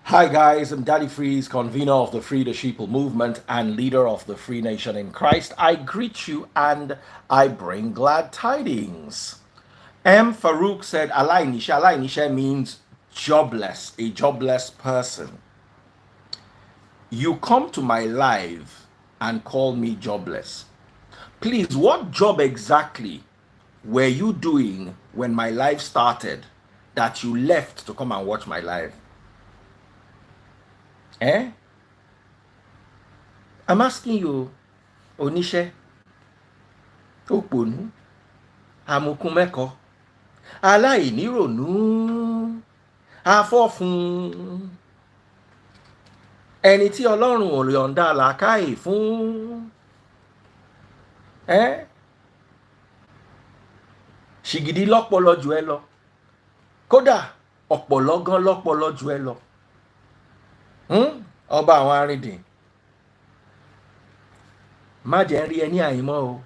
Hi guys, I'm Daddy Freeze, convener of the Free the Sheeple movement and leader of the Free Nation in Christ. I greet you and I bring glad tidings. M. Farouk said, Alainisha. Alainisha means jobless, a jobless person. You come to my live and call me jobless. Please, what job exactly were you doing when my live started that you left to come and watch my live? Eh? I'm asking you, Onishe, Oponu, Amukumeko, aláìnírònú, afọ́fun, ẹni tí Ọlọ́run ò yọ̀ǹda làákàyè fún, ṣìgìdì lọ́pọlọ jù ẹ lọ, kódà ọ̀pọ̀lọ́ gan lọ́pọlọ jù ẹ lọ, ọba àwọn arìndìn, má jẹ́ rí ẹ ní àyìnmọ́ o.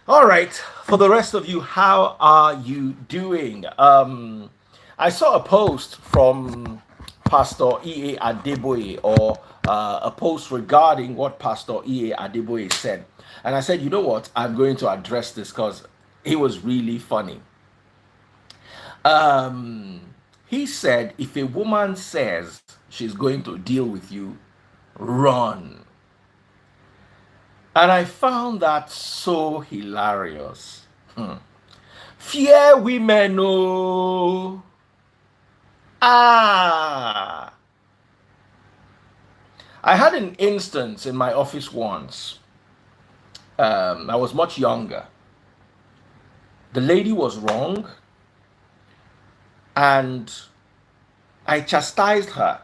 All right, for the rest of you, how are you doing? I saw a post from Pastor E.A. Adeboye, or a post regarding what Pastor E.A. Adeboye said. And I said, you know what? I'm going to address this because it was really funny. He said, if a woman says she's going to deal with you, run. And I found that so hilarious. Fear women, oh. I had an instance in my office once. I was much younger. The lady was wrong, and I chastised her.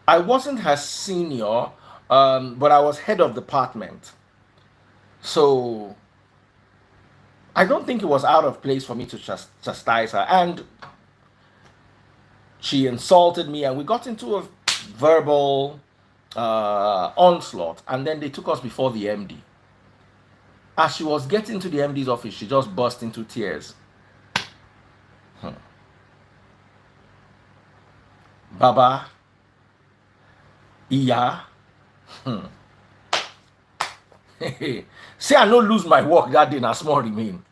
I wasn't her senior, but I was head of department. So I don't think it was out of place for me to chastise her. And she insulted me, and we got into a verbal onslaught. And then they took us before the MD. As she was getting to the MD's office, she just burst into tears. Baba, Iya. Say I no lose my work that day, na small remain.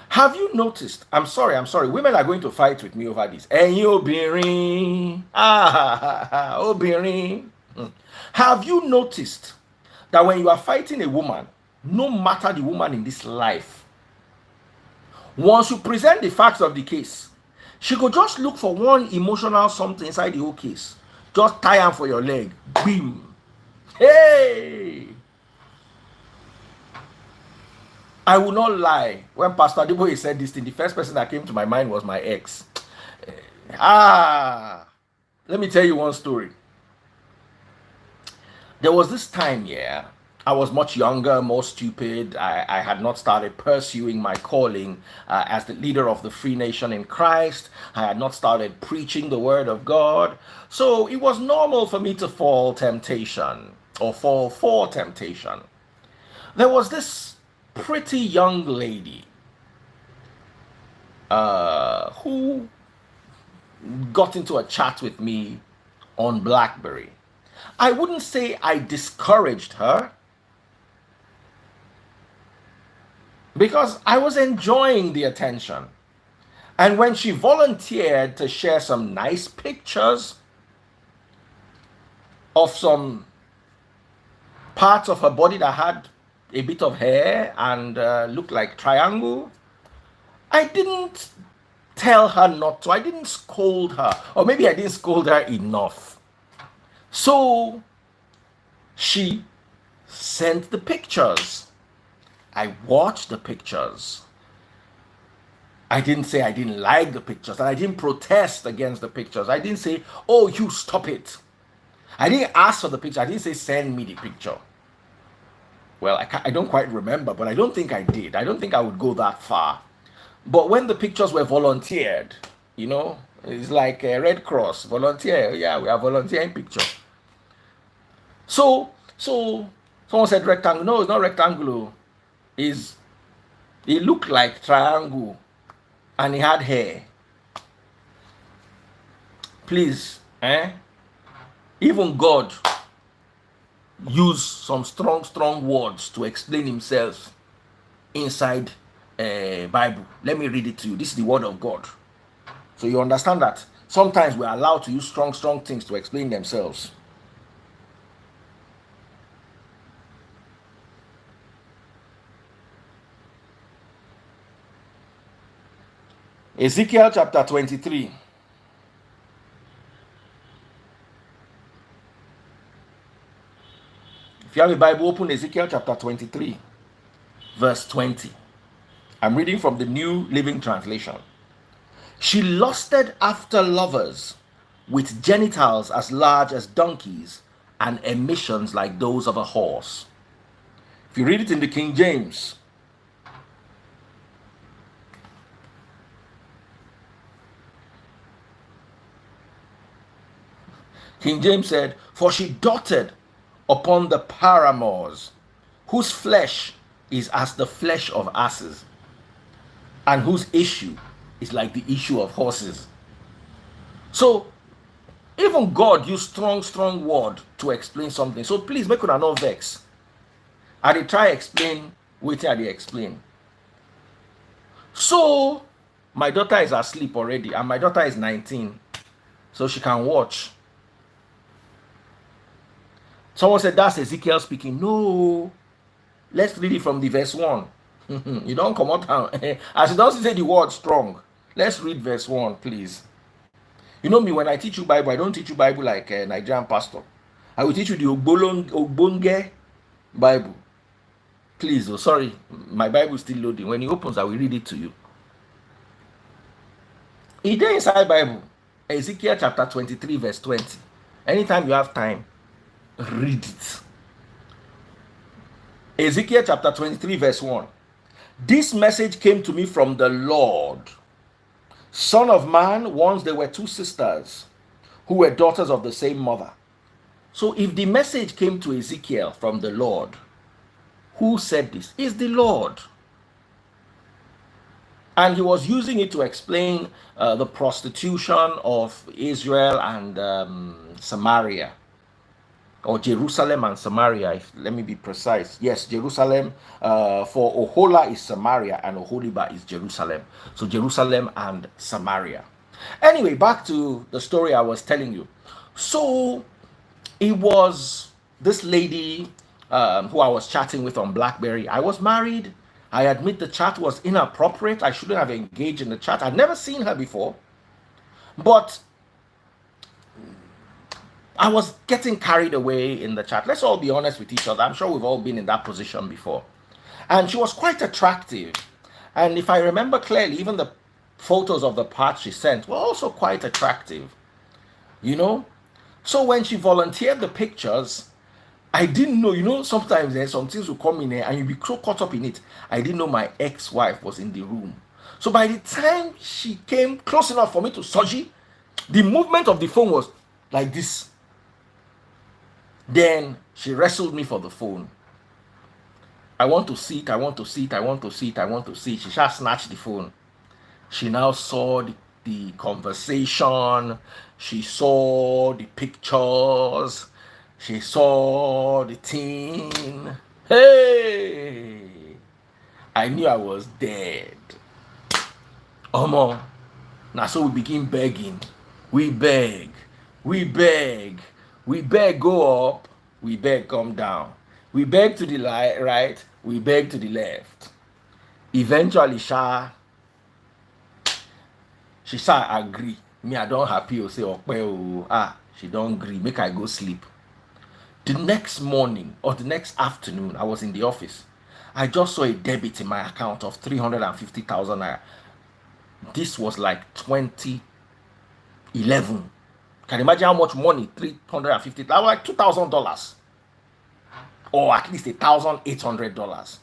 Have you noticed? I'm sorry. Women are going to fight with me over this. Ẹ̀yin obìnrin. Obìnrin. Have you noticed that when you are fighting a woman, no matter the woman in this life, once you present the facts of the case, she could just look for one emotional something inside the whole case. Just tie her for your leg. Boom. Hey! I will not lie. When Pastor Adeboye said this thing, the first person that came to my mind was my ex. Let me tell you one story. There was this time, I was much younger, more stupid. I had not started pursuing my calling as the leader of the Free Nation in Christ. I had not started preaching the Word of God. So it was normal for me to fall temptation, or fall for temptation. There was this pretty young lady who got into a chat with me on BlackBerry. I wouldn't say I discouraged her, because I was enjoying the attention. And when she volunteered to share some nice pictures of some parts of her body that had a bit of hair and looked like triangle, I didn't tell her not to. I didn't scold her. Or maybe I didn't scold her enough. So she sent the pictures. I watched the pictures. I didn't say I didn't like the pictures, and I didn't protest against the pictures. I didn't say, oh, you stop it. I didn't ask for the picture. I didn't say, send me the picture. Well, I don't quite remember, but I don't think I did. I don't think I would go that far. But when the pictures were volunteered, it's like a Red Cross, volunteer. Yeah, we are volunteering picture. So someone said rectangle. No, it's not rectangle. It's He looked like triangle and he had hair. Please, even God used some strong words to explain himself inside Bible. Let me read it to you. This is the word of God. So you understand that sometimes we're allowed to use strong things to explain themselves. Ezekiel chapter 23. If you have a Bible, open Ezekiel chapter 23, verse 20. I'm reading from the New Living Translation. She lusted after lovers with genitals as large as donkeys and emissions like those of a horse. If you read it in the King James, King James said, "For she doted upon the paramours, whose flesh is as the flesh of asses, and whose issue is like the issue of horses." So even God used strong word to explain something. So please make una no vex. I dey try explain wetin I dey explain. So my daughter is asleep already, and my daughter is 19, so she can watch. Someone said that's Ezekiel speaking. No, let's read it from the verse 1. You don't come out as you don't say the word strong. Let's read verse 1, please. You know me, when I teach you Bible, I don't teach you Bible like a Nigerian pastor. I will teach you the Ogbonge Bible. Please, oh sorry, my Bible is still loading. When it opens, I will read it to you. It is inside Bible, Ezekiel chapter 23, verse 20. Anytime you have time, read it. Ezekiel chapter 23, verse 1. This message came to me from the Lord. Son of man, once there were two sisters who were daughters of the same mother. So if the message came to Ezekiel from the Lord, who said this? Is the Lord. And he was using it to explain the prostitution of Israel and Samaria, or Jerusalem and Samaria. Let me be precise. Yes, Jerusalem. For Ohola is Samaria and Oholiba is Jerusalem. So Jerusalem and Samaria. Anyway, back to the story I was telling you. So it was this lady who I was chatting with on BlackBerry. I was married. I admit the chat was inappropriate. I shouldn't have engaged in the chat. I'd never seen her before. But I was getting carried away in the chat. Let's all be honest with each other. I'm sure we've all been in that position before. And she was quite attractive. And if I remember clearly, even the photos of the parts she sent were also quite attractive. You know? So when she volunteered the pictures, I didn't know, sometimes there's some things will come in there and you'll be so caught up in it. I didn't know my ex-wife was in the room. So by the time she came close enough for me to Soji, the movement of the phone was like this. Then she wrestled me for the phone. I want to see it, I want to see it, I want to see it, I want to see it. She just snatched the phone. She now saw the conversation. She saw the pictures. She saw the teen. Hey! I knew I was dead. Omo. Now so we begin begging. We beg. We beg. We beg go up. We beg come down. We beg to the right. We beg to the left. Eventually, she agree. Me, I don't happy or say, she don't agree. Make I go sleep. The next morning or the next afternoon, I was in the office. I just saw a debit in my account of 350,000 naira. This was like 2011. Can you imagine how much money? 350, like $2,000, or at least $1,800.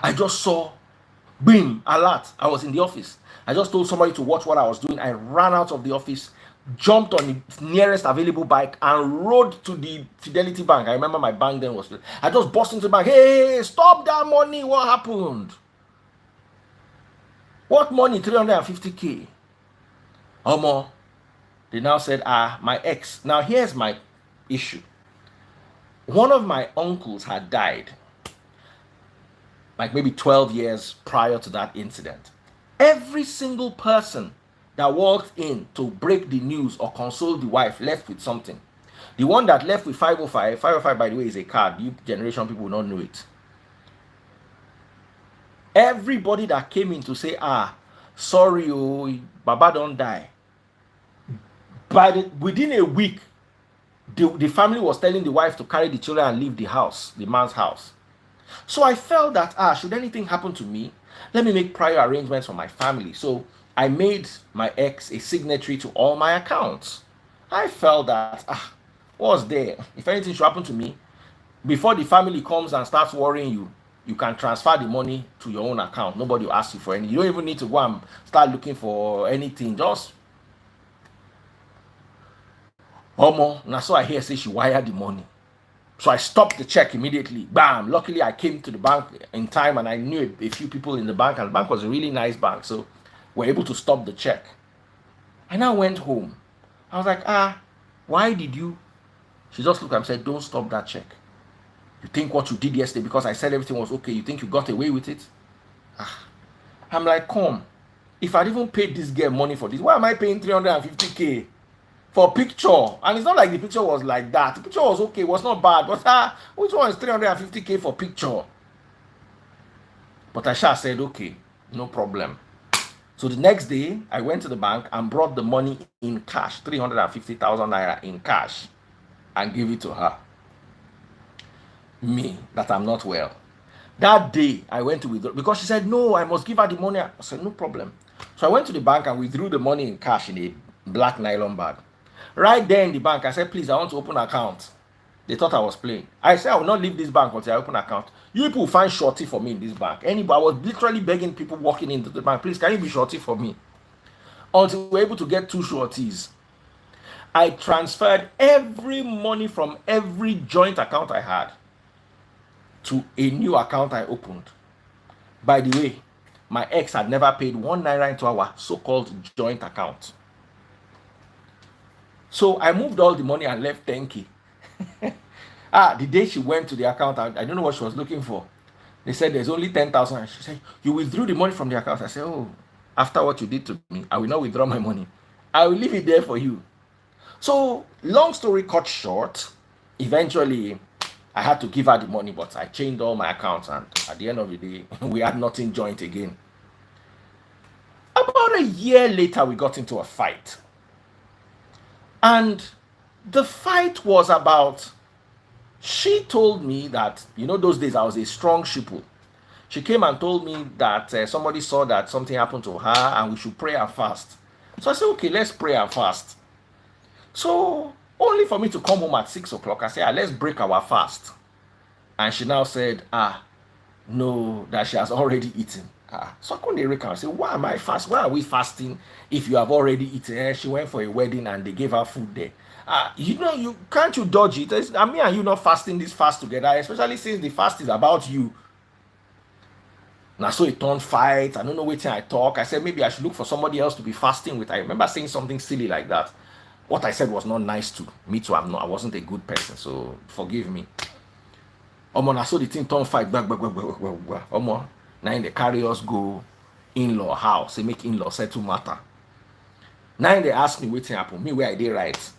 I just saw, boom, alert. I was in the office. I just told somebody to watch what I was doing. I ran out of the office, jumped on the nearest available bike and rode to the Fidelity Bank. I remember my bank then was, I just burst into the bank. Hey, stop that money. What happened? What money? 350K. Omo. They now said, my ex. Now here's my issue. One of my uncles had died, like maybe 12 years prior to that incident. Every single person that walked in to break the news or console the wife left with something. The one that left with 505, 505 by the way is a card. You generation people will not know it. Everybody that came in to say, sorry, Baba don't die. But within a week, the family was telling the wife to carry the children and leave the house, the man's house. So I felt that, should anything happen to me, let me make prior arrangements for my family. So I made my ex a signatory to all my accounts. I felt that, what's there? If anything should happen to me, before the family comes and starts worrying you, you can transfer the money to your own account. Nobody will ask you for any. You don't even need to go and start looking for anything. Just, now so I hear say she wired the money. So I stopped the check immediately. Bam! Luckily, I came to the bank in time and I knew a few people in the bank, and the bank was a really nice bank. So we're able to stop the check. I now went home. I was like, why did you? She just looked at me and said, don't stop that check. You think what you did yesterday, because I said everything was okay, you think you got away with it? I'm like, come. If I'd even paid this girl money for this, why am I paying 350K? For picture? And it's not like the picture was like that. The picture was okay, it was not bad. But which one is 350K for picture? But Aisha said, okay, no problem. So the next day, I went to the bank and brought the money in cash, 350,000 naira in cash, and gave it to her. Me, that I'm not well. That day, I went to withdraw, because she said, no, I must give her the money. I said, no problem. So I went to the bank and withdrew the money in cash in a black nylon bag. Right there in the bank, I said, please, I want to open an account. They thought I was playing. I said, I will not leave this bank until I open an account. You people will find shorty for me in this bank. Anybody, I was literally begging people walking into the bank, please, can you be shorty for me? Until we were able to get 2 shorties. I transferred every money from every joint account I had to a new account I opened. By the way, my ex had never paid 1 naira into our so-called joint account. So I moved all the money and left 10K. The day she went to the account, I don't know what she was looking for. They said there's only 10,000. She said, you withdrew the money from the account. I said, oh, after what you did to me, I will not withdraw my money. I will leave it there for you. So long story cut short, eventually I had to give her the money, but I changed all my accounts, and at the end of the day, we had nothing joint again. About a year later, we got into a fight. And the fight was about, she told me that, those days I was a strong sheeple. She came and told me that somebody saw that something happened to her and we should pray and fast. So I said, okay, let's pray and fast. So only for me to come home at 6 o'clock, I said, let's break our fast. And she now said, no, that she has already eaten. So I couldn't recount. I said, why am I fast? Why are we fasting if you have already eaten? She went for a wedding and they gave her food there. You can't you dodge it? Me and you not fasting this fast together, especially since the fast is about you. Now so it turned fight. I don't know which I talk. I said maybe I should look for somebody else to be fasting with. I remember saying something silly like that. What I said was not nice to me too. I wasn't a good person, so forgive me. Now so the thing turned fight. Now they carry us go in-law house. They make in-law settle matter. Now they ask me what happened. Me where I did right.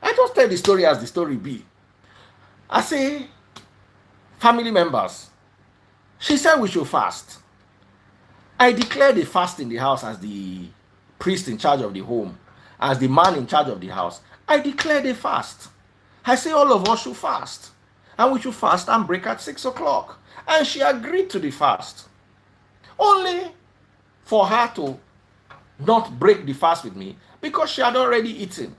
I just tell the story as the story be. I say, family members, she said we should fast. I declared a fast in the house as the priest in charge of the home, as the man in charge of the house. I declared a fast. I say all of us should fast. And we should fast and break at 6 o'clock. And she agreed to the fast. Only for her to not break the fast with me because she had already eaten.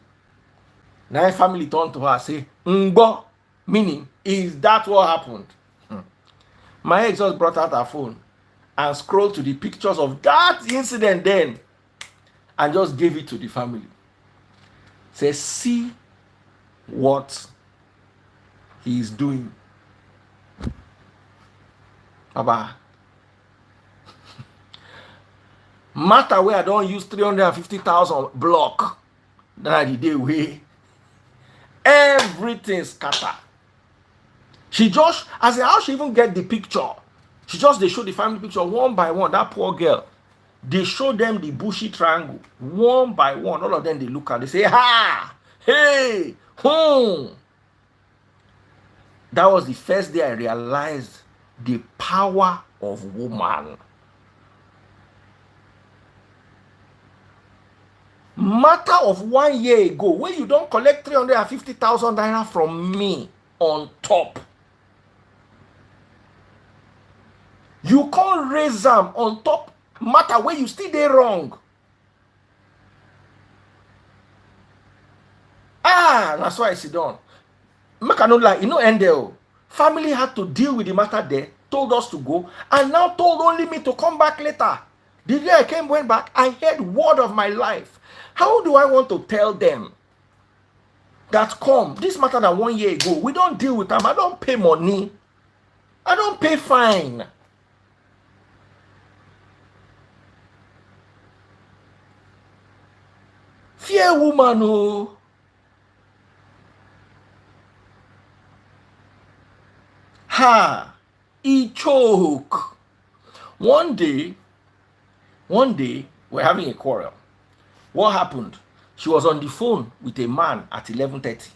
Now family turned to her and say, Ngbo, meaning, is that what happened? My ex just brought out her phone and scrolled to the pictures of that incident then and just gave it to the family. Say, see what he is doing. Baba. Matter where I don't use 350,000 block. Then the day way. Everything scatter. She just, as in how she even get the picture. She just, they show the family picture one by one. That poor girl. They show them the bushy triangle. One by one. All of them, they look at, they say, ha! Hey! Home! That was the first day I realized the power of woman. Matter of 1 year ago, when you don't collect 350,000 naira from me on top, you can't raise them on top. Matter where you still dey wrong. That's why I sit down. Make I no lie, you know, end there. Family had to deal with the matter there, told us to go, and now told only me to come back later. The day I went back, I heard word of my life. How do I want to tell them that come, this matter that 1 year ago, we don't deal with them. I don't pay money. I don't pay fine. Fear woman, oh. Ha, he choke. One day, we're having a quarrel. What happened? She was on the phone with a man at 11:30.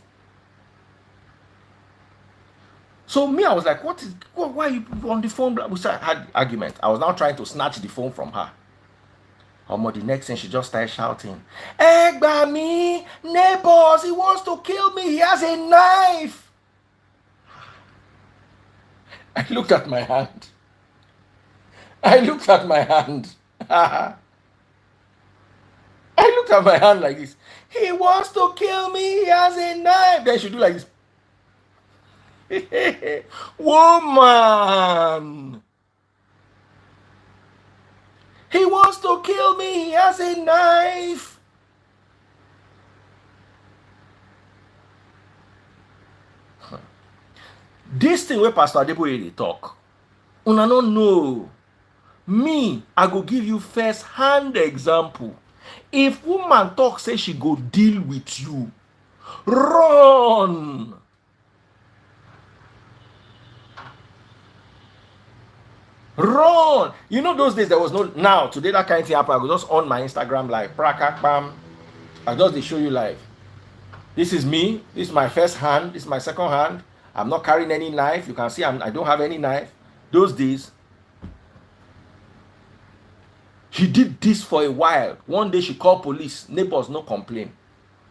So me, I was like, why are you on the phone? We had argument. I was now trying to snatch the phone from her. The next thing, she just started shouting, Egbami, neighbors, he wants to kill me. He has a knife. I looked at my hand. I looked at my hand like this. He wants to kill me. He has a knife. Then she do like this. Woman. He wants to kill me. He has a knife. This thing where Pastor Adeboye dey talk, una no know. Me, I go give you first-hand example. If woman talk say she go deal with you, run. Run. You know those days there was no, now today that kind of thing happen. I go just on my Instagram live. Bam. I just they show you live. This is me. This is my first hand. This is my second hand. I'm not carrying any knife. You can see I don't have any knife. Those days, she did this for a while. One day she called police. Neighbors no complain.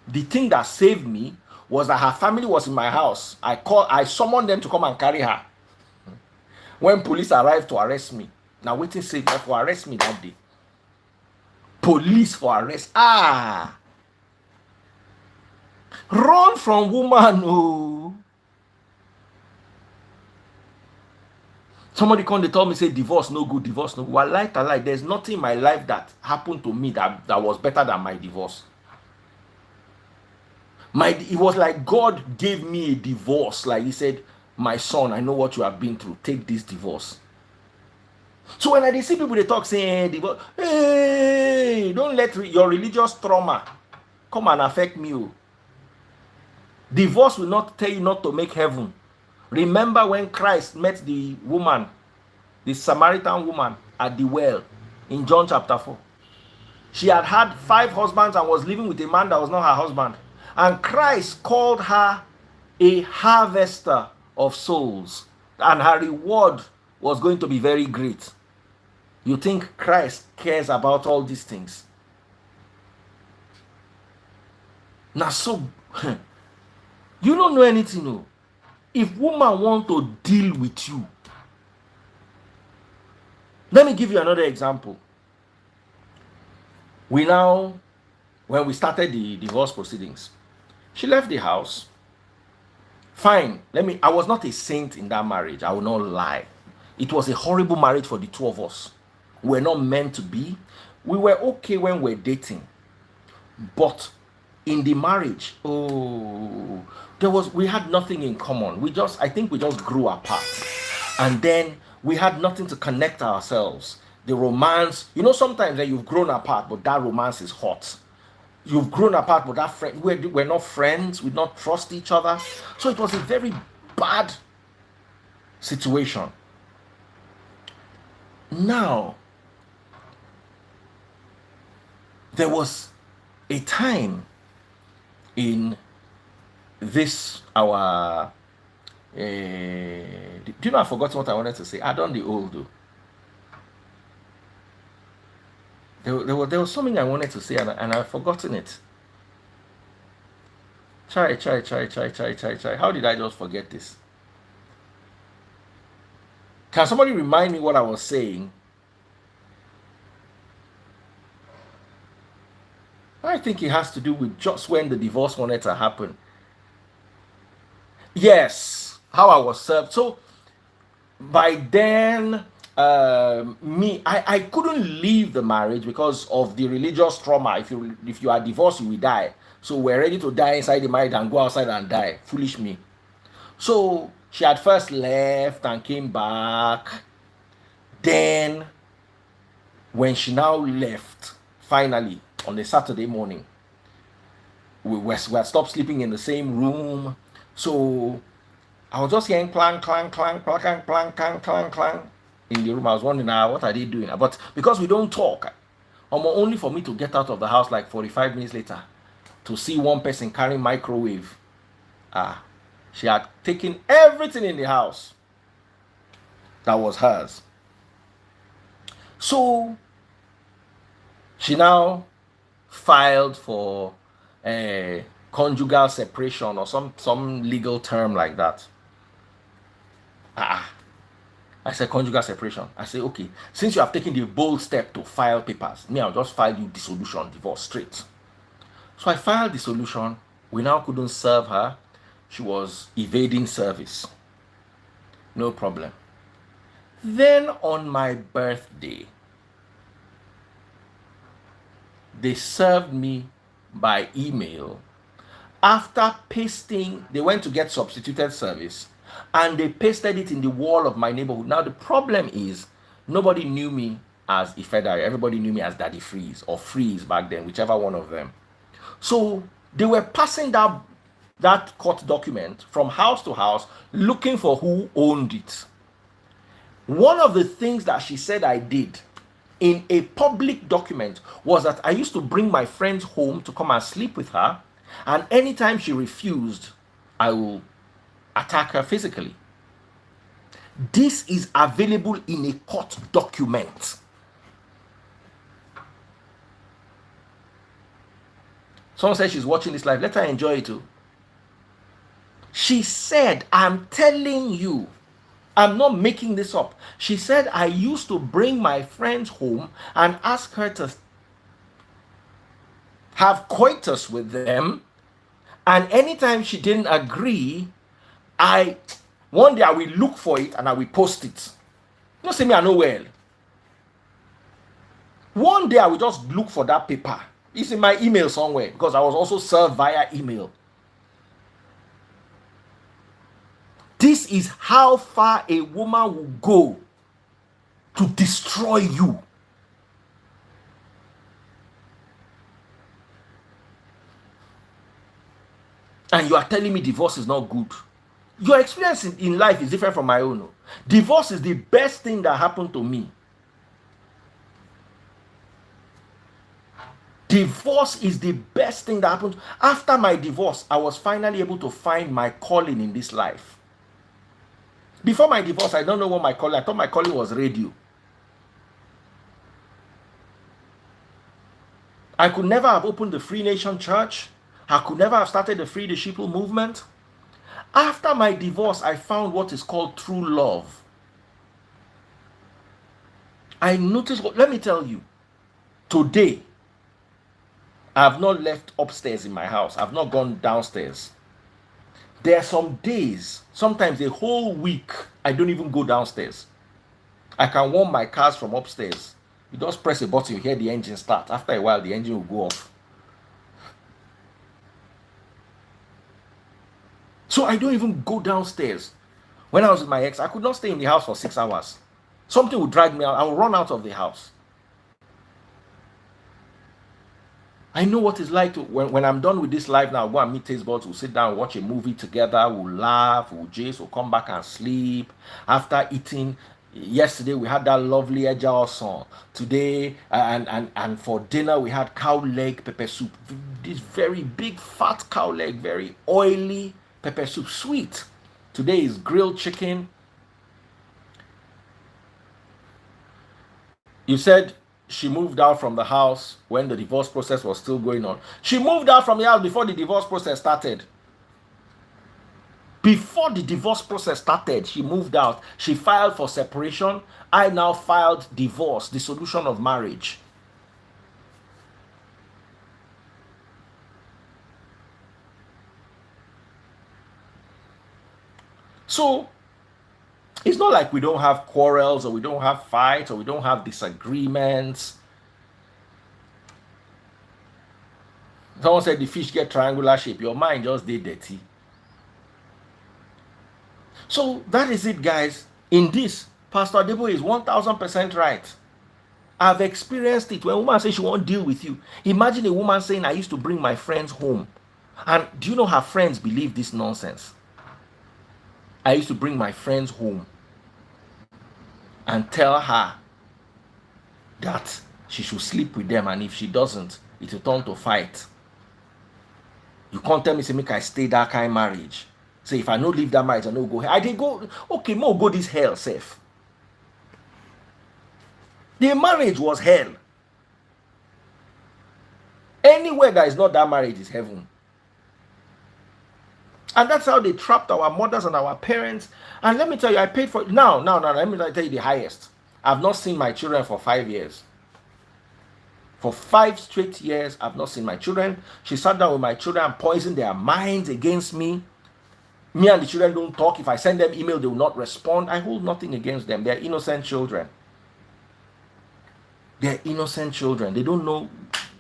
The thing that saved me was that her family was in my house. I summoned them to come and carry her. When police arrived to arrest me, now waiting safe for arrest me that day. Police for arrest. Run from woman. Oh. Somebody come, they told me, say, divorce no good, divorce no good. Well, lie. There's nothing in my life that happened to me that was better than my divorce. It was like God gave me a divorce. Like he said, my son, I know what you have been through. Take this divorce. So when I see people, they talk saying, divorce, hey, don't let your religious trauma come and affect me. Oh. Divorce will not tell you not to make heaven. Remember when Christ met the woman, the Samaritan woman at the well in John chapter 4. She had had 5 husbands and was living with a man that was not her husband. And Christ called her a harvester of souls. And her reward was going to be very great. You think Christ cares about all these things? Now, so, you don't know anything, no. If woman want to deal with you, let me give you another example. When we started the divorce proceedings, she left the house. Fine. I was not a saint in that marriage. I will not lie. It was a horrible marriage for the two of us. We were not meant to be. We were okay when we were dating. But in the marriage, oh, we had nothing in common. I think we just grew apart. And then we had nothing to connect ourselves. The romance, sometimes that you've grown apart, but that romance is hot. You've grown apart, but that friend, we're not friends, we don't trust each other. So it was a very bad situation. Now, there was a time in this our do you know, I forgot what I wanted to say. I done the old though. There was something I wanted to say, and I've forgotten it. Try. How did I just forget this? Can somebody remind me what I was saying? I think it has to do with just when the divorce wanted to happen. Yes, how I was served. So by then, I couldn't leave the marriage because of the religious trauma. If you are divorced, you will die. So we're ready to die inside the marriage and go outside and die. Foolish me. So she had first left and came back. Then, when she now left, finally on a Saturday morning, we had stopped sleeping in the same room. So I was just hearing clang, clang, clang, clang, clang, clang, clang, clang, clang in the room. I was wondering, what are they doing? But because we don't talk, only for me to get out of the house like 45 minutes later to see one person carrying microwave. She had taken everything in the house that was hers. So she now filed for conjugal separation or some legal term like that. I said conjugal separation. I said, okay, since you have taken the bold step to file papers, me, I'll just file you dissolution, divorce straight. So I filed dissolution. We now couldn't serve her. She was evading service. No problem. Then on my birthday, they served me by email. After pasting, they went to get substituted service and they pasted it in the wall of my neighborhood. Now the problem is nobody knew me as Ifedari. Everybody knew me as Daddy Freeze or Freeze back then, whichever one of them. So they were passing that court document from house to house looking for who owned it. One of the things that she said I did in a public document was that I used to bring my friends home to come and sleep with her, and anytime she refused, I will attack her physically. This is available in a court document. Someone says she's watching this live. Let her enjoy it too. She said, I'm telling you, I'm not making this up. She said, I used to bring my friends home and ask her to have coitus with them. And anytime she didn't agree, one day I will look for it and I will post it. You know, say me, I know well. One day I will just look for that paper. It's in my email somewhere because I was also served via email. This is how far a woman will go to destroy you. And you are telling me divorce is not good. Your experience in life is different from my own. Divorce is the best thing that happened to me. Divorce is the best thing that happened. After my divorce, I was finally able to find my calling in this life. Before my divorce, I don't know what my calling. I thought my calling was radio. I could never have opened the Free Nation Church. I could never have started the Free the Sheeple movement. After my divorce, I found what is called true love. I noticed, let me tell you, today, I have not left upstairs in my house. I've not gone downstairs. There are some days, sometimes a whole week, I don't even go downstairs. I can warm my cars from upstairs. You just press a button, you hear the engine start. After a while, the engine will go off. So I don't even go downstairs. When I was with my ex, I could not stay in the house for 6 hours. Something would drag me out. I would run out of the house. I know what it's like to, when I'm done with this life now, I'll go and meet taste buds, we'll sit down, watch a movie together, we'll laugh, we'll jace, we'll come back and sleep. After eating, yesterday we had that lovely eja song. Today, and for dinner, we had cow leg pepper soup. This very big, fat cow leg, very oily pepper soup, sweet. Today is grilled chicken. You said she moved out from the house when the divorce process was still going on. She moved out from the house before the divorce process started. Before the divorce process started, she moved out. She filed for separation. I now filed divorce, dissolution of marriage. So, it's not like we don't have quarrels or we don't have fights or we don't have disagreements. Someone said the fish get triangular shape. Your mind just did dirty. So that is it, guys. In this, Pastor Adeboye is 1000% right. I've experienced it. When a woman says she won't deal with you, imagine a woman saying, I used to bring my friends home. And do you know her friends believe this nonsense? I used to bring my friends home and tell her that she should sleep with them, and if she doesn't, it will turn to fight. You can't tell me, say, make I stay that kind of marriage. Say, if I no leave that marriage, I no go. I did go, okay, more go this hell safe. The marriage was hell. Anywhere that is not that marriage is heaven. And that's how they trapped our mothers and our parents. And let me tell you, I paid for it. Now, let me tell you the highest. I've not seen my children for 5 years. For 5 straight years, I've not seen my children. She sat down with my children and poisoned their minds against me. Me and the children don't talk. If I send them email, they will not respond. I hold nothing against them. They're innocent children. They're innocent children. They don't know.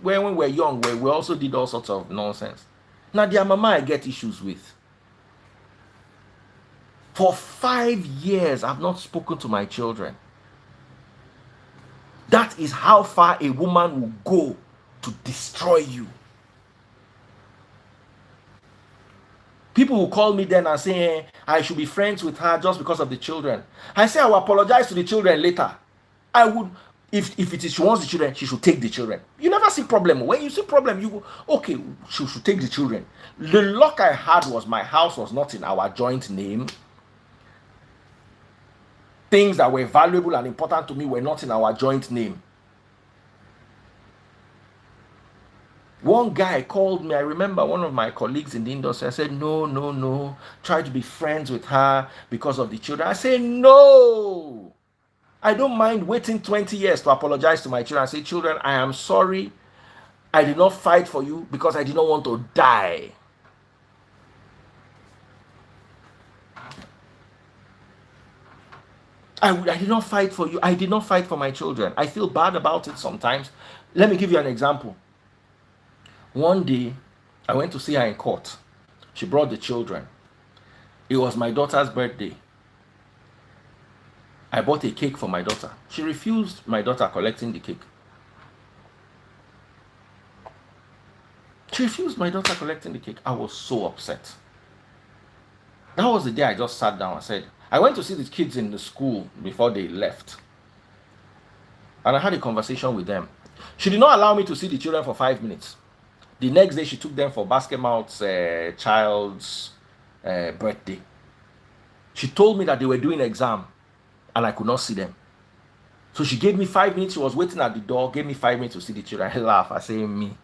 When we were young, we also did all sorts of nonsense. Now, their mama I get issues with. For 5 years, I've not spoken to my children. That is how far a woman will go to destroy you. People will call me then and say, hey, I should be friends with her just because of the children. I say I will apologize to the children later. I would, if it is she wants the children, she should take the children. You never see problem. When you see problem, you go, okay, she should take the children. The luck I had was my house was not in our joint name. Things that were valuable and important to me were not in our joint name. One guy called me. I remember one of my colleagues in the industry. I said, no. Try to be friends with her because of the children. I said, no. I don't mind waiting 20 years to apologize to my children. I say, children, I am sorry. I did not fight for you because I did not want to die. I did not fight for you. I did not fight for my children. I feel bad about it sometimes. Let me give you an example. One day, I went to see her in court. She brought the children. It was my daughter's birthday. I bought a cake for my daughter. She refused my daughter collecting the cake. She refused my daughter collecting the cake. I was so upset. That was the day I just sat down and said, I went to see the kids in the school before they left. And I had a conversation with them. She did not allow me to see the children for 5 minutes. The next day, she took them for Basketmouth's child's birthday. She told me that they were doing exam and I could not see them. So she gave me 5 minutes. She was waiting at the door, gave me 5 minutes to see the children. I laugh. I say, me.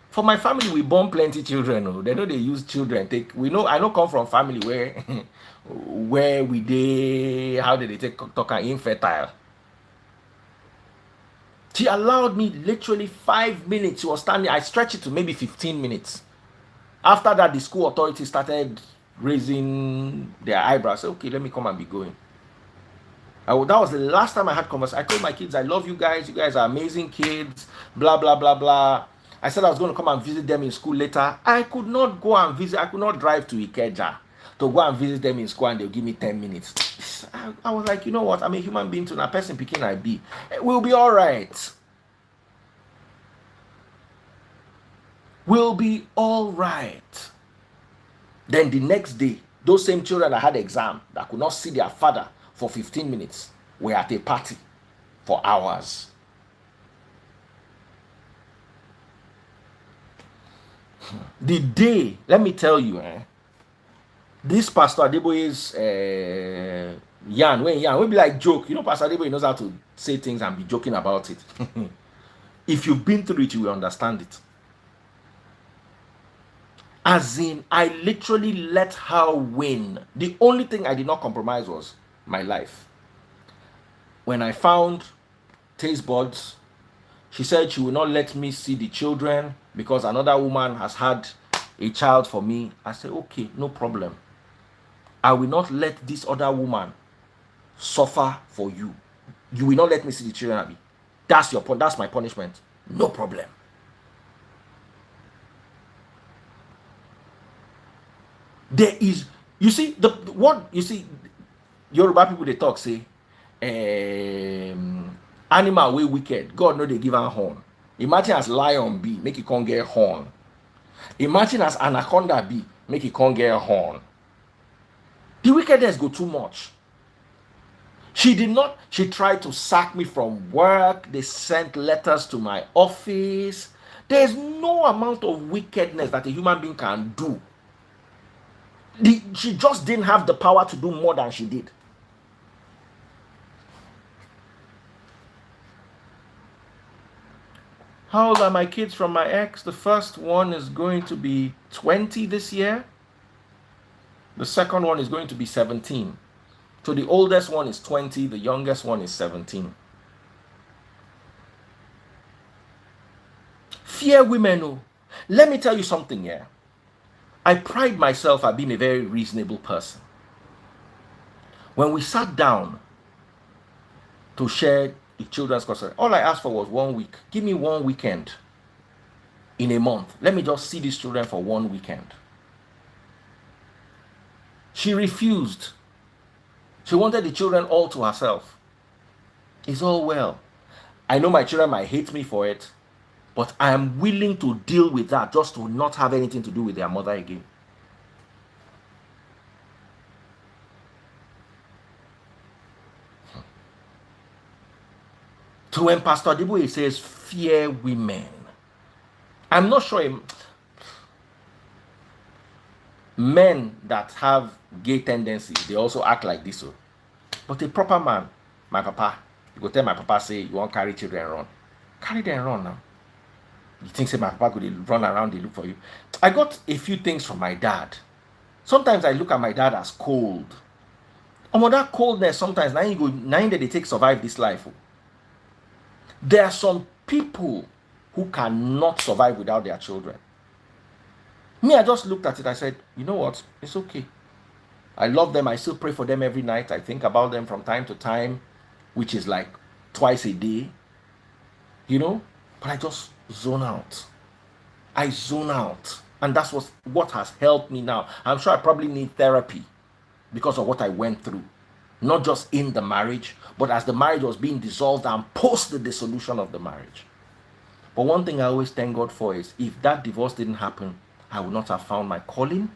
For my family, we born plenty children. Oh. They know they use children. I know come from family where how did they take talk infertile. She allowed me literally 5 minutes. She was standing. I stretched it to maybe 15 minutes. After that, the school authority started raising their eyebrows. I said, okay, let me come and be going. That was the last time I had conversation. I told my kids, I love you guys. You guys are amazing kids. Blah, blah, blah, blah. I said I was going to come and visit them in school later. I could not go and visit. I could not drive to Ikeja to go and visit them in school, and they'll give me 10 minutes. I was like, you know what? I'm a human being too. A person picking I be. We'll be all right. We'll be all right. Then the next day, those same children that had exam that could not see their father for 15 minutes were at a party for hours. The day, let me tell you, this Pastor Adeboye's yarn, will be like joke. You know, Pastor Adeboye knows how to say things and be joking about it. If you've been through it, you will understand it. As in, I literally let her win. The only thing I did not compromise was my life. When I found taste buds, she said she will not let me see the children because another woman has had a child for me. I said, okay, no problem. I will not let this other woman suffer for you. You will not let me see the children, Abby. That's your point. That's my punishment. No problem. There is, you see, Yoruba people, they talk, say, animal way wicked, God know they give her horn. Imagine as lion be, make it can't get horn. Imagine as anaconda be, make it can't get horn. The wickedness go too much. She tried to sack me from work. They sent letters to my office. There's no amount of wickedness that a human being can do. She just didn't have the power to do more than she did. How old are my kids from my ex? The first one is going to be 20 this year. The second one is going to be 17. So the oldest one is 20, the youngest one is 17. Fear women. Oh. Let me tell you something here. I pride myself at being a very reasonable person. When we sat down to share the children's concern, all I asked for was 1 week. Give me 1 weekend in a month. Let me just see these children for 1 weekend. She refused. She wanted the children all to herself. It's all well. I know my children might hate me for it, but I am willing to deal with that just to not have anything to do with their mother again. So when Pastor Adeboye says fear women, I'm not sure men that have gay tendencies, they also act like this. But a proper man, my papa, you go tell my papa, say, you want to carry children run. Carry them run now. You think say my papa could run around, they look for you. I got a few things from my dad. Sometimes I look at my dad as cold. That coldness, sometimes now that they take survive this life. There are some people who cannot survive without their children. Me, I just looked at it. I said, you know what? It's okay. I love them. I still pray for them every night. I think about them from time to time, which is like twice a day. You know? But I just zone out. I zone out. And that's what has helped me now. I'm sure I probably need therapy because of what I went through. Not just in the marriage, but as the marriage was being dissolved and post the dissolution of the marriage. But one thing I always thank God for is if that divorce didn't happen, I would not have found my calling.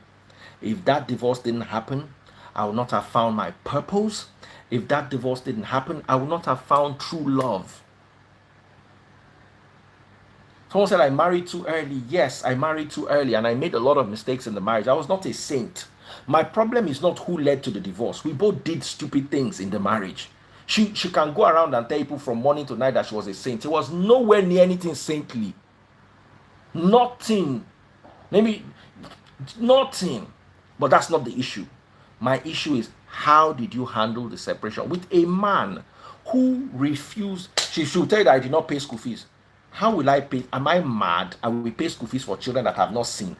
If that divorce didn't happen, I would not have found my purpose. If that divorce didn't happen, I would not have found true love. Someone said I married too early. Yes, I married too early and I made a lot of mistakes in the marriage. I was not a saint. My problem is not who led to the divorce. We both did stupid things in the marriage. She can go around and tell people from morning to night that she was a saint. She was nowhere near anything saintly. Nothing. Maybe nothing. But that's not the issue. My issue is how did you handle the separation with a man who refused? She should tell you that I did not pay school fees. How will I pay? Am I mad? I will pay school fees for children that have not seen.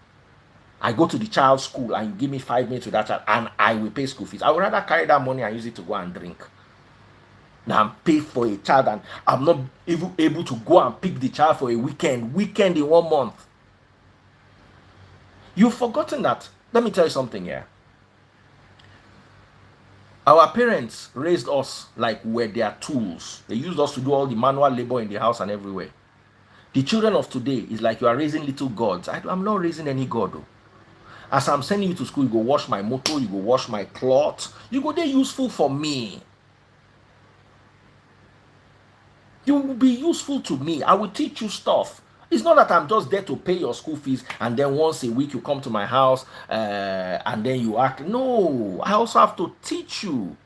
I go to the child's school and you give me 5 minutes with that child and I will pay school fees. I would rather carry that money and use it to go and drink. Now I'm paid for a child and I'm not even able to go and pick the child for a weekend in 1 month. You've forgotten that. Let me tell you something here. Our parents raised us like we're their tools. They used us to do all the manual labor in the house and everywhere. The children of today is like you are raising little gods. I'm not raising any god though. As I'm sending you to school, you go wash my motor, you go wash my cloth, you go, they're useful for me. You will be useful to me. I will teach you stuff. It's not that I'm just there to pay your school fees and then once a week you come to my house and then you act. No, I also have to teach you.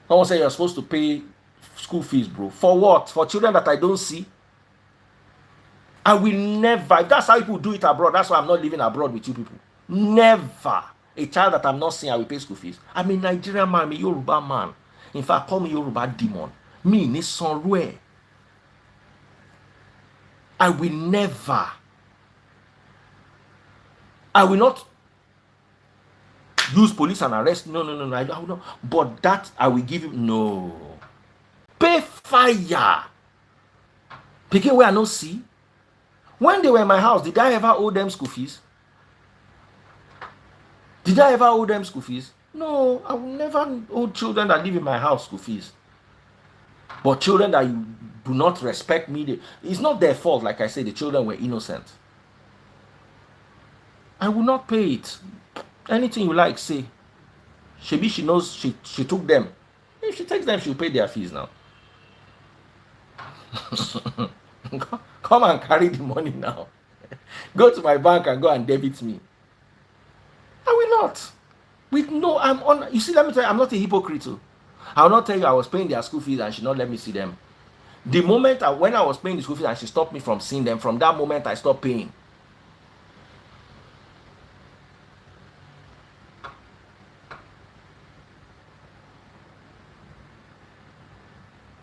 Someone say you're supposed to pay school fees, bro. For what? For children that I don't see? I will never. If that's how people do it abroad, that's why I'm not living abroad with you people. Never. A child that I'm not seeing, I will pay school fees. I'm a Nigerian man, I'm a Yoruba man. In fact, call me Yoruba demon. Me, Nisonrue. I will never. I will not use police and arrest. No. I will not. But that I will give you. No. Pay fire. Pikin where I no see. When they were in my house, did I ever owe them school fees? Did I ever owe them school fees? No, I will never owe children that live in my house school fees. But children that you do not respect me, it's not their fault. Like I said, the children were innocent. I will not pay it. Anything you like, say. Shebi, she knows she took them. If she takes them, she'll pay their fees now. Come and carry the money now. Go to my bank and go and debit me. I will not. With no, I'm on. You see, let me tell you, I'm not a hypocrite. I will not tell you I was paying their school fees and she not let me see them. The moment when I was paying the school fees and she stopped me from seeing them, from that moment I stopped paying.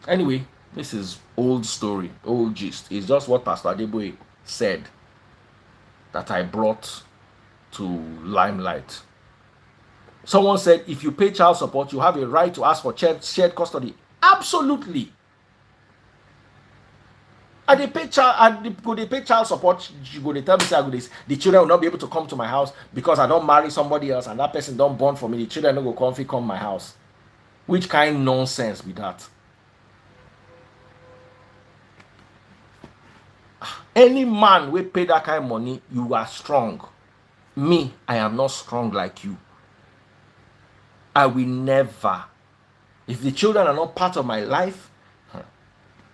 Anyway, this is old story, old gist. It's just what Pastor Adeboye said that I brought to limelight. Someone said, if you pay child support, you have a right to ask for shared custody. Absolutely. And they pay child support. You go, they tell me, say, the children will not be able to come to my house because I don't marry somebody else and that person don't born for me. The children don't go come my house. Which kind of nonsense be that? Any man will pay that kind of money, you are strong. Me, I am not strong like you. I will never. If the children are not part of my life,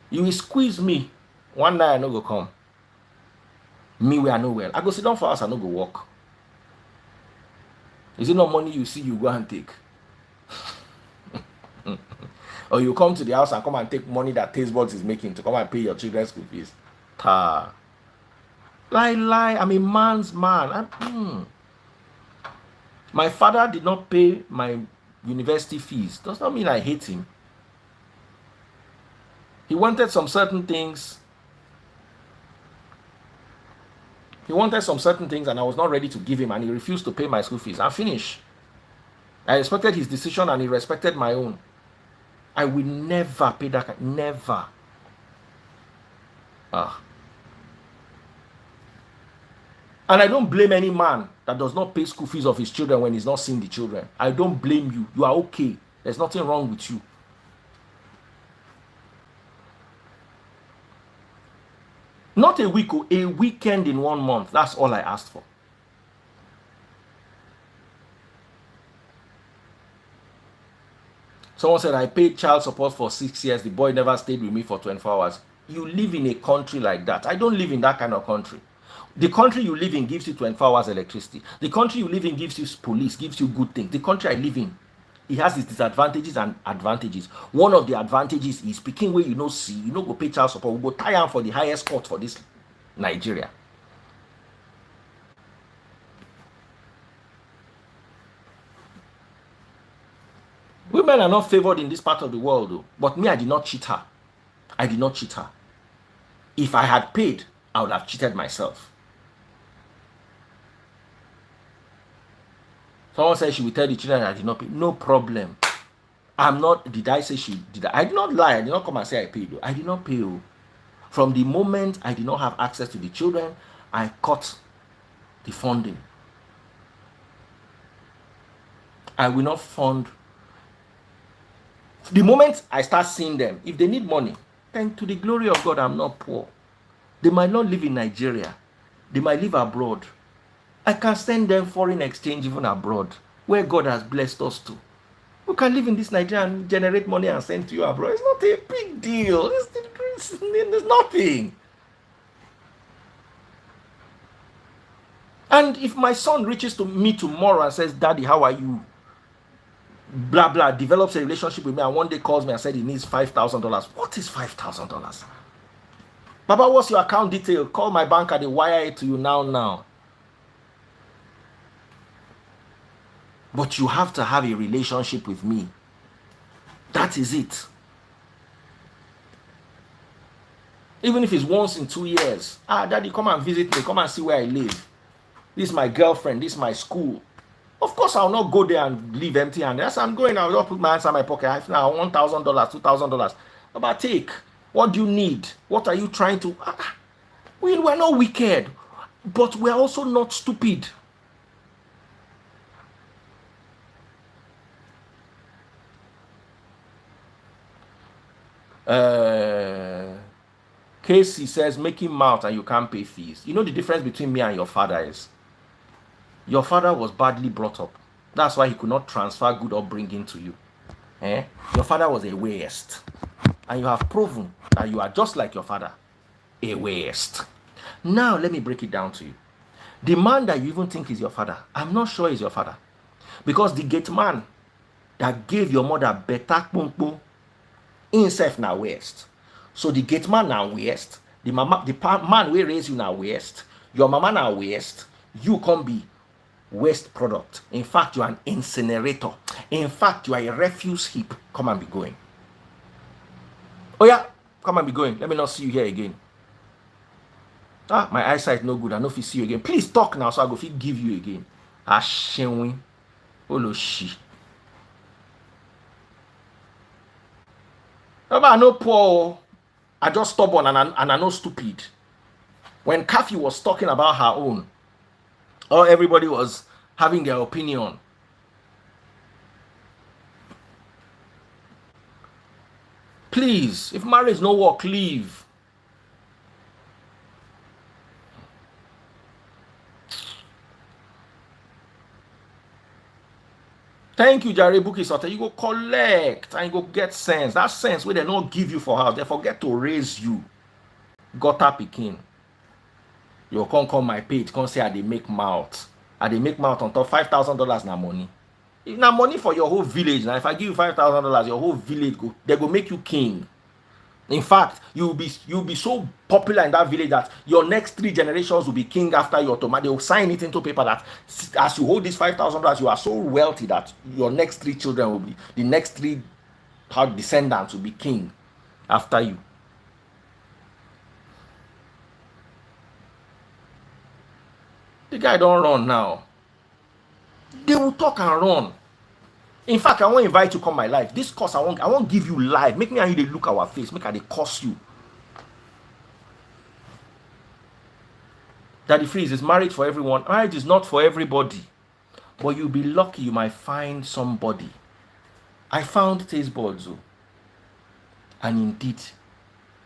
you will squeeze me. One night I no go come. Me we are no well. I go sit down for us, I no go walk. Is it not money you see you go and take? Or you come to the house and come and take money that Tastebox is making to come and pay your children's school fees. Lie. I'm a man's man. My father did not pay my university fees. Does not mean I hate him. He wanted some certain things. And I was not ready to give him, and he refused to pay my school fees. I'm finished. I respected his decision and he respected my own. I will never pay that. Never. And I don't blame any man that does not pay school fees of his children when he's not seeing the children. I don't blame you. You are okay. There's nothing wrong with you. Not a week, a weekend in 1 month. That's all I asked for. Someone said, I paid child support for 6 years. The boy never stayed with me for 24 hours. You live in a country like that. I don't live in that kind of country. The country you live in gives you 24 hours electricity. The country you live in gives you police, gives you good things. The country I live in, it has its disadvantages and advantages. One of the advantages is speaking where you know see, you know go pay child support, we go tie am for the highest court for this Nigeria. Women are not favored in this part of the world though. But me, I did not cheat her. If I had paid, I would have cheated myself. Someone said she will tell the children I did not pay. No problem. I'm not, did I say I did not lie. I did not come and say I paid. I did not pay. From the moment I did not have access to the children, I cut the funding. I will not fund. The moment I start seeing them, if they need money, then to the glory of God, I'm not poor. They might not live in Nigeria. They might live abroad. I can send them foreign exchange even abroad, where God has blessed us to. We can live in this Nigeria and generate money and send to you abroad. It's not a big deal. There's nothing. And if my son reaches to me tomorrow and says, Daddy, how are you? Blah, blah, develops a relationship with me and one day calls me and said he needs $5,000. What is $5,000? Baba, what's your account detail? Call my banker, they wire it to you now. But you have to have a relationship with me. That is it. Even if it's once in 2 years. Daddy, come and visit me. Come and see where I live. This is my girlfriend. This is my school. Of course, I'll not go there and leave empty handed. As I'm going, I'll just put my hands in my pocket. I have now $1,000, $2,000. But take. What do you need? What are you trying to... We're not wicked. But we're also not stupid. Casey says, making mouth and you can't pay fees. You know the difference between me and your father is? Your father was badly brought up. That's why he could not transfer good upbringing to you. Your father was a waste. And you have proven that you are just like your father. A waste. Now, let me break it down to you. The man that you even think is your father, I'm not sure is your father. Because the gate man that gave your mother better pumpo, himself now waste. So the gate man now waste. The man will raise you now waste. Your mama now waste. You can be waste product. In fact, you are an incinerator. In fact, you are a refuse heap. Come and be going. Oh yeah, come and be going. Let me not see you here again. My eyesight no good. I know if you see you again. Please talk now so I go fit give you again. Ashewin. Oloshi. I no poor. I just stubborn and I no stupid. When Kathy was talking about her own, everybody was having their opinion. Please, if marriage no work, leave. Thank you, Jare Buki Sote. You go collect and you go get sense. That sense where they don't give you for house, they forget to raise you. Gutter pikin. You can't come my page, can't say I dey make mouth. I dey make mouth on top $5,000 na money. Now money for your whole village. Now if I give you $5,000, your whole village they go make you king. In fact, you'll be so popular in that village that your next 3 generations will be king after your tomato. They will sign it into paper that as you hold this $5,000, you are so wealthy that your next 3 children will be, the next 3 descendants will be king after you. The guy don't run now. They will talk and run. In fact, I want to invite you to come my life. This course, I won't give you live. Make me and you look our face. Make I curse you. Daddy Freeze is marriage for everyone. Marriage is not for everybody. But you'll be lucky you might find somebody. I found taste buds. And indeed,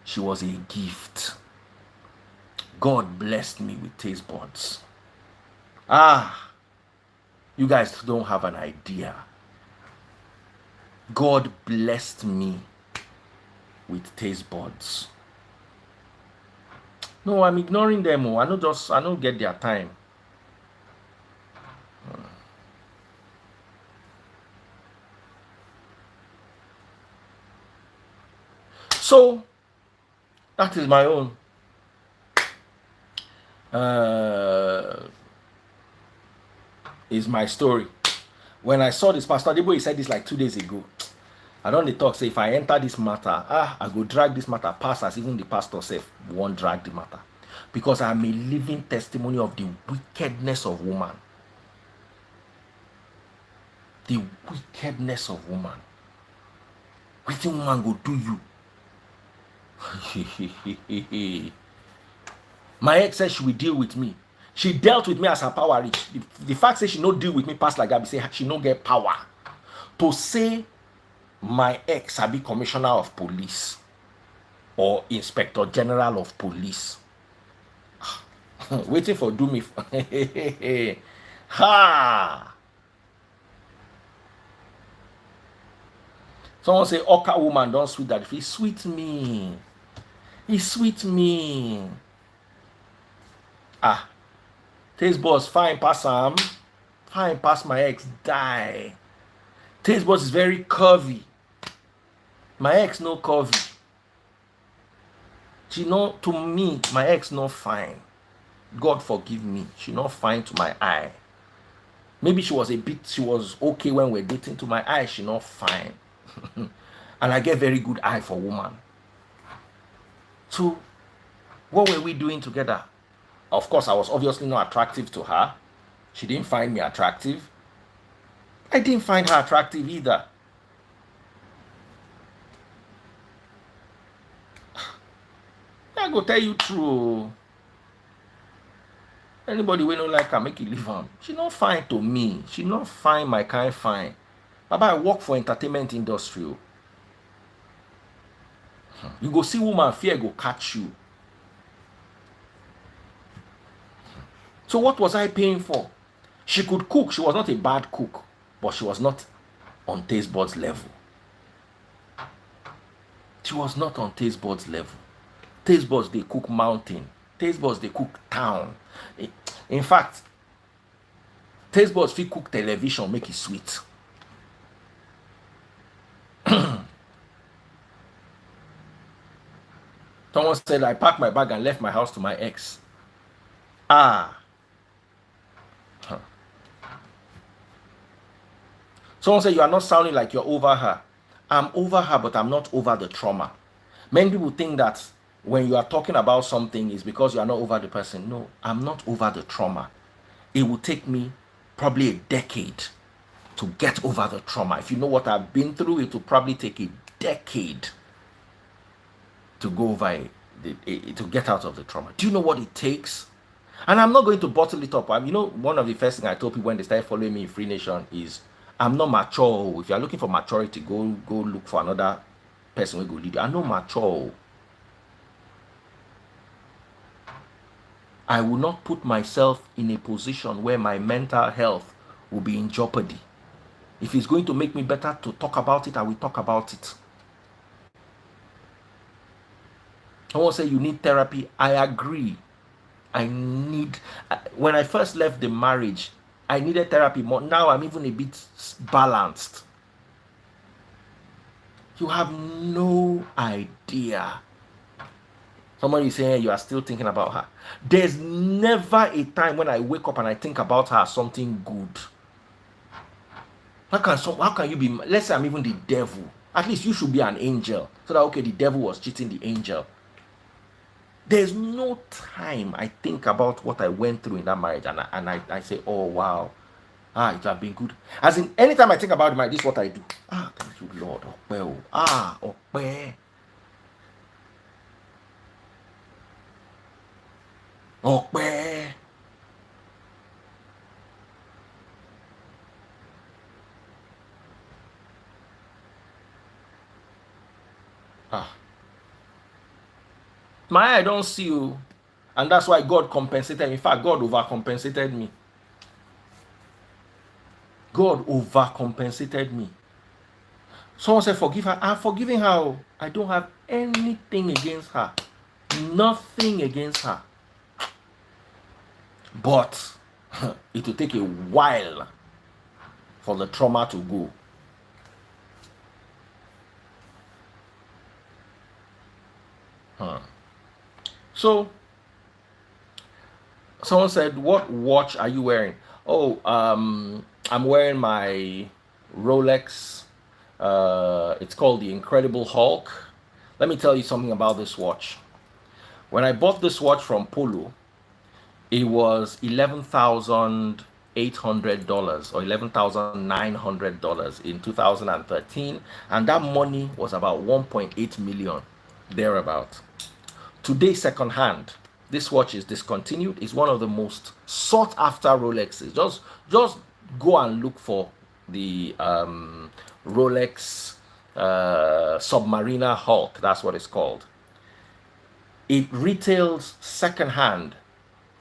she was a gift. God blessed me with taste buds. You guys don't have an idea. God blessed me with taste buds. No, I'm ignoring them. I don't get their time. So that is my own. Is my story. When I saw this, Pastor Adeboye said this like 2 days ago. I don't talk, say if I enter this matter, I go drag this matter past as even the pastor said won't drag the matter. Because I'm a living testimony of the wickedness of woman. The wickedness of woman. Wetin woman go do you? My ex said she will deal with me. She dealt with me as her power reach. The fact say she no deal with me pass like that, be say she no get power. To say my ex be commissioner of police or inspector general of police. Waiting for do me. Ha! Someone say Oka woman don't sweet that. He sweet me. He sweet me. Ah. Taste boss fine pass Sam. Fine pass my ex die. Taste boss is very curvy. My ex no curvy. She no, to me, my ex no fine. God forgive me. She not fine to my eye. Maybe she was okay when we're dating. To my eye, she not fine. And I get very good eye for woman. So, what were we doing together? Of course, I was obviously not attractive to her. She didn't find me attractive. I didn't find her attractive either. I go tell you true. Anybody we don't like her, make you leave her. She not fine to me. She not fine my kind fine. Baba, I work for entertainment industry. You go see woman, fear go catch you. So what was I paying for? She could cook. She was not a bad cook, but she was not on taste buds level. She was not on taste buds level. Taste buds, they cook mountain. Taste buds, they cook town. In fact, taste buds fit cook television, make it sweet. Someone said I packed my bag and left my house to my ex. Ah. Huh. Someone said you are not sounding like you're over her. I'm over her, but I'm not over the trauma. Many people think that when you are talking about something is because you are not over the person. No, I'm not over the trauma. It will take me probably a decade to get over the trauma. If you know what I've been through, it will probably take a decade to go over it, to get out of the trauma. Do you know what it takes? And I'm not going to bottle it up. You know, one of the first things I told people when they started following me in Free Nation is I'm not mature. If you're looking for maturity, go look for another person who will lead you. I'm not mature. I will not put myself in a position where my mental health will be in jeopardy. If it's going to make me better to talk about it, I will talk about it. Someone say you need therapy. I agree. When I first left the marriage, I needed therapy more. Now I'm even a bit balanced. You have no idea. Somebody is saying you are still thinking about her. There's never a time when I wake up and I think about her as something good. How can you be? Let's say I'm even the devil. At least you should be an angel. So that, okay, the devil was cheating the angel. There's no time I think about what I went through in that marriage and I say, oh, wow. It has been good. As in, anytime I think about marriage, this is what I do. Thank you, Lord. Okpe. My eye don't see you. And that's why God compensated me. In fact, God overcompensated me. God overcompensated me. Someone said, forgive her. I'm forgiving her. I don't have anything against her. Nothing against her. But it will take a while for the trauma to go. So, someone said, what watch are you wearing? Oh, I'm wearing my Rolex. It's called the Incredible Hulk. Let me tell you something about this watch. When I bought this watch from Polo, it was 11,000 $11,800 or $11,900 in 2013, and that money was about 1.8 million thereabout. Today, secondhand, this watch is discontinued. It's one of the most sought after Rolexes. Just go and look for the Rolex Submariner Hulk. That's what it's called. It retails secondhand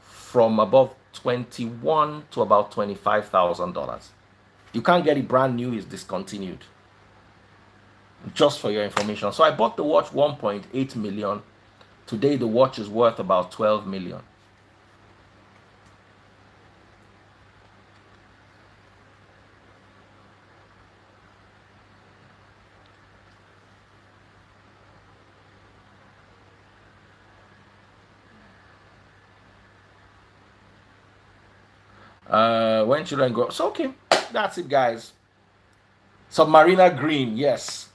from above 21 to about $25,000. You can't get it brand new. It's discontinued. Just for your information. So I bought the watch 1.8 million. Today the watch is worth about 12 million. When children grow. So okay, that's it, guys. Submariner green, yes.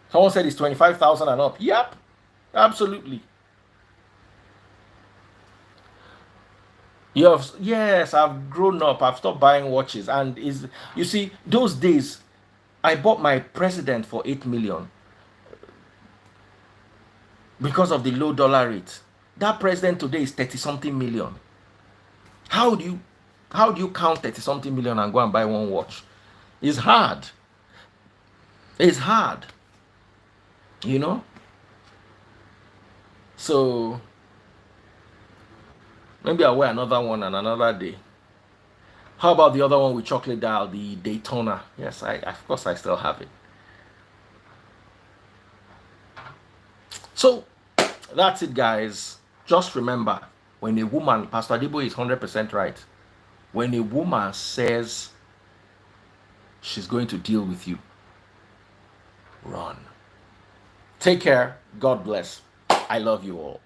Someone said it's 25,000 and up. Yep, absolutely. Yes, I've grown up. I've stopped buying watches, and is you see those days, I bought my president for 8 million because of the low dollar rate. That president today is 30 something million. How do you count 30 something million and go and buy one watch? It's hard. It's hard. You know? So maybe I'll wear another one on another day. How about the other one with chocolate dial, the Daytona? Yes, of course I still have it. So that's it, guys. Just remember, when a woman, Pastor Adeboye is 100% right. When a woman says she's going to deal with you, run. Take care. God bless. I love you all.